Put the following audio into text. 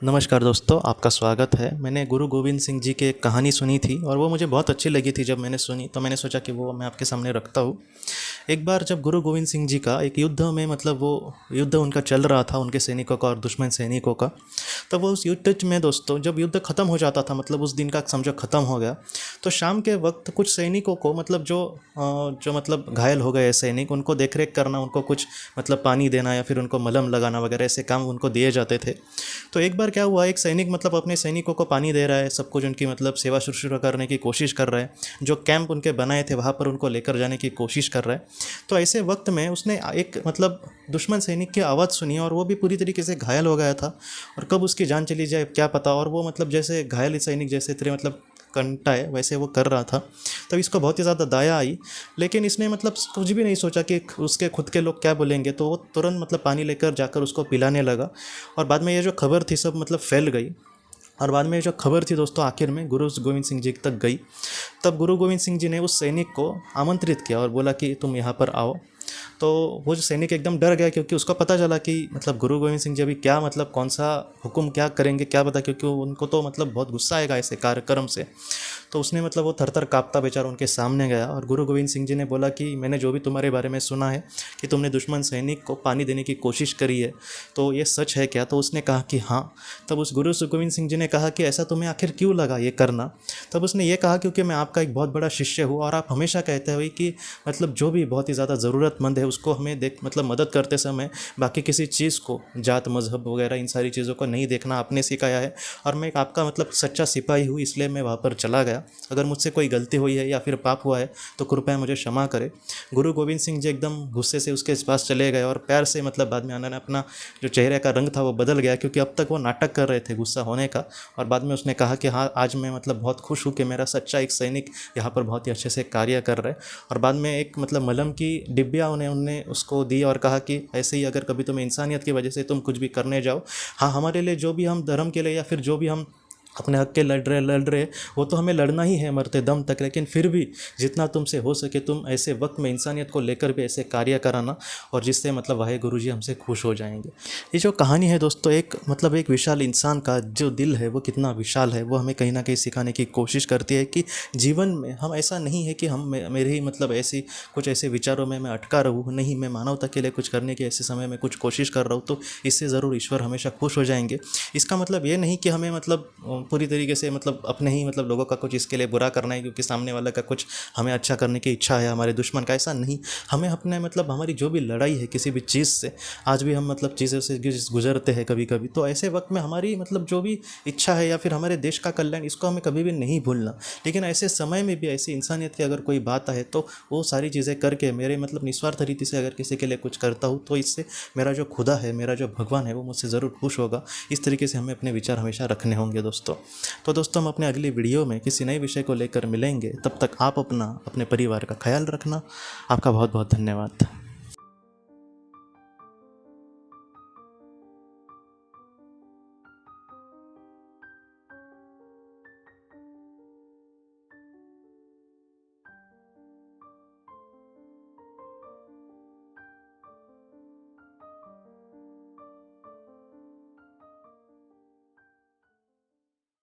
नमस्कार दोस्तों, आपका स्वागत है। मैंने गुरु गोविंद सिंह जी की एक कहानी सुनी थी और वो मुझे बहुत अच्छी लगी थी। जब मैंने सुनी तो मैंने सोचा कि वो मैं आपके सामने रखता हूँ। एक बार जब गुरु गोविंद सिंह जी का एक युद्ध में वो युद्ध उनका चल रहा था, उनके सैनिकों का और दुश्मन सैनिकों का। तब वो उस युद्ध में दोस्तों, जब युद्ध ख़त्म हो जाता था, उस दिन का समझो ख़त्म हो गया, तो शाम के वक्त कुछ सैनिकों को जो घायल हो गए सैनिक, उनको देख रेख करना, उनको कुछ पानी देना या फिर उनको मलहम लगाना वगैरह ऐसे काम उनको दिए जाते थे। तो एक बार क्या हुआ, एक सैनिक अपने सैनिकों को पानी दे रहा है, सब कुछ उनकी सेवा शुश्रूषा करने की कोशिश कर रहा है, जो कैंप उनके बनाए थे वहाँ पर उनको लेकर जाने की कोशिश कर रहा है। तो ऐसे वक्त में उसने एक दुश्मन सैनिक की आवाज़ सुनी और वो भी पूरी तरीके से घायल हो गया था। और कब उसकी जान चली जाए क्या पता। और वो जैसे घायल सैनिक जैसे तेरे कंटा है वैसे वो कर रहा था। तब इसको बहुत ही ज़्यादा दया आई, लेकिन इसने कुछ भी नहीं सोचा कि उसके खुद के लोग क्या बोलेंगे। तो वो तुरंत पानी लेकर जाकर उसको पिलाने लगा। और बाद में ये जो खबर थी सब फैल गई। और बाद में जो खबर थी दोस्तों, आखिर में गुरु गोविंद सिंह जी तक गई। तब गुरु गोविंद सिंह जी ने उस सैनिक को आमंत्रित किया और बोला कि तुम यहाँ पर आओ। तो वो जो सैनिक एकदम डर गया, क्योंकि उसको पता चला कि गुरु गोविंद सिंह जी अभी क्या कौन सा हुक्म क्या करेंगे क्या पता, क्योंकि उनको तो बहुत गुस्सा आएगा ऐसे कार्यक्रम से। तो उसने वो थर थर काँपता बेचारा उनके सामने गया और गुरु गोविंद सिंह जी ने बोला कि मैंने जो भी तुम्हारे बारे में सुना है कि तुमने दुश्मन सैनिक को पानी देने की कोशिश करी है, तो ये सच है क्या? तो उसने कहा कि हाँ। तब उस गुरु गोविंद सिंह जी ने कहा कि ऐसा तुम्हें आखिर क्यों लगा ये करना? तब उसने ये कहा क्योंकि मैं आपका एक बहुत बड़ा शिष्य हूँ और आप हमेशा कहते हुए कि जो भी बहुत ही ज़्यादा ज़रूरतमंद है उसको हमें मदद करते समय बाकी किसी चीज़ को, जात मज़हब वगैरह इन सारी चीज़ों को नहीं देखना आपने सिखाया है। और मैं एक आपका सच्चा सिपाही हूँ, इसलिए मैं वहाँ पर चला गया। अगर मुझसे कोई गलती हुई है या फिर पाप हुआ है तो कृपया मुझे क्षमा करें। गुरु गोविंद सिंह जी एकदम गुस्से से उसके पास चले गए और प्यार से बाद में उन्होंने अपना जो चेहरे का रंग था वो बदल गया, क्योंकि अब तक वो नाटक कर रहे थे गुस्सा होने का। और बाद में उसने कहा कि हाँ, आज मैं बहुत खुश हूँ कि मेरा सच्चा एक सैनिक यहाँ पर बहुत ही अच्छे से कार्य कर रहा है। और बाद में एक मलहम की डिब्बिया उन्होंने उसको दी और कहा कि ऐसे ही अगर कभी तुम्हें इंसानियत की वजह से तुम कुछ भी करने जाओ, हाँ, हमारे लिए जो भी हम धर्म के लिए या फिर जो भी हम अपने हक के लड़ रहे वो तो हमें लड़ना ही है मरते दम तक। लेकिन फिर भी जितना तुमसे हो सके तुम ऐसे वक्त में इंसानियत को लेकर भी ऐसे कार्य कराना, और जिससे वाहे गुरु जी हमसे खुश हो जाएंगे। ये जो कहानी है दोस्तों, एक एक विशाल इंसान का जो दिल है वो कितना विशाल है, वो हमें कहीं ना कहीं सिखाने की कोशिश करती है कि जीवन में हम ऐसा नहीं है कि हम मेरे ही ऐसी कुछ ऐसे विचारों में मैं अटका रहूँ। नहीं, मैं मानवता के लिए कुछ करने की ऐसे समय में कुछ कोशिश कर रहा हूँ, तो इससे ज़रूर ईश्वर हमेशा खुश हो जाएंगे। इसका ये नहीं कि हमें पूरी तरीके से अपने ही लोगों का कुछ इसके लिए बुरा करना है, क्योंकि सामने वाला का कुछ हमें अच्छा करने की इच्छा है, हमारे दुश्मन का। ऐसा नहीं, हमें अपने हमारी जो भी लड़ाई है किसी भी चीज़ से, आज भी हम चीज़ों से गुजरते हैं कभी कभी, तो ऐसे वक्त में हमारी जो भी इच्छा है या फिर हमारे देश का कल्याण, इसको हमें कभी भी नहीं भूलना। लेकिन ऐसे समय में भी ऐसी इंसानियत की अगर कोई बात है तो वो सारी चीज़ें करके मेरे निस्वार्थ रीति से अगर किसी के लिए कुछ करता हूँ, तो इससे मेरा जो खुदा है, मेरा जो भगवान है, वो मुझसे ज़रूर खुश होगा। इस तरीके से हमें अपने विचार हमेशा रखने होंगे दोस्तों। तो दोस्तों, हम अपने अगली वीडियो में किसी नए विषय को लेकर मिलेंगे। तब तक आप अपने परिवार का ख्याल रखना। आपका बहुत बहुत धन्यवाद।